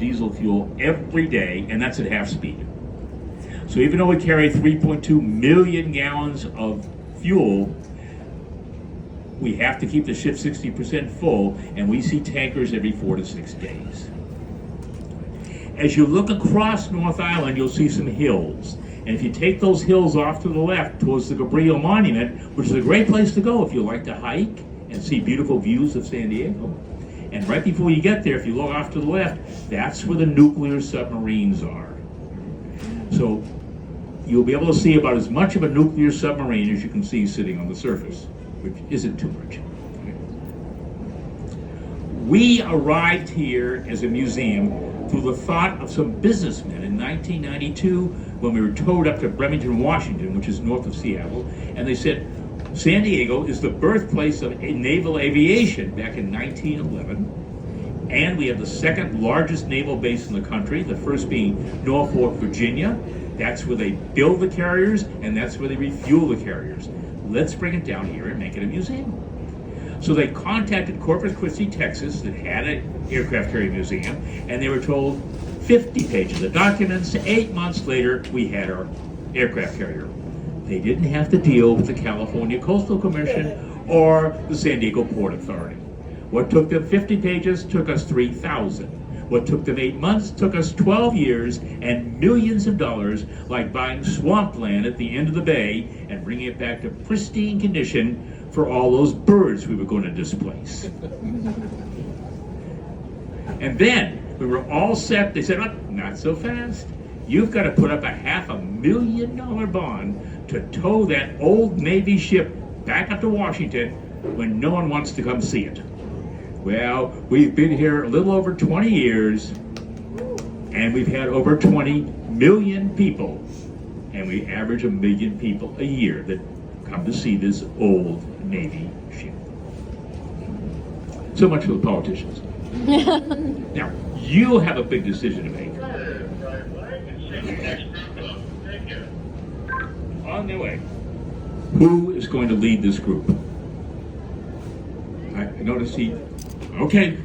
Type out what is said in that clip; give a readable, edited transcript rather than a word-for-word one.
diesel fuel every day, and that's at half speed. So even though we carry 3.2 million gallons of fuel, we have to keep the ship 60% full, and we see tankers every 4 to 6 days. As you look across North Island, you'll see some hills. And if you take those hills off to the left towards the Cabrillo Monument, which is a great place to go if you like to hike and see beautiful views of San Diego. And right before you get there, if you look off to the left, that's where the nuclear submarines are. So you'll be able to see about as much of a nuclear submarine as you can see sitting on the surface, which isn't too much. We arrived here as a museum through the thought of some businessmen in 1992 when we were towed up to Bremerton, Washington, which is north of Seattle, and they said, San Diego is the birthplace of naval aviation back in 1911, and we have the second largest naval base in the country, the first being Norfolk, Virginia. That's where they build the carriers, and that's where they refuel the carriers. Let's bring it down here and make it a museum. So they contacted Corpus Christi, Texas, that had an aircraft carrier museum, and they were told 50 pages of documents. 8 months later, we had our aircraft carrier. They didn't have to deal with the California Coastal Commission or the San Diego Port Authority. What took them 50 pages took us 3,000. What took them 8 months took us 12 years and millions of dollars, like buying swampland at the end of the bay and bringing it back to pristine condition for all those birds we were going to displace. And then we were all set. They said, oh, not so fast. You've got to put up a $500,000 bond to tow that old Navy ship back up to Washington when no one wants to come see it. Well, we've been here a little over 20 years, and we've had over 20 million people, and we average 1 million people a year that come to see this old Navy ship. So much for the politicians. Now, you have a big decision to make. On their way. Who is going to lead this group? I notice he. Okay.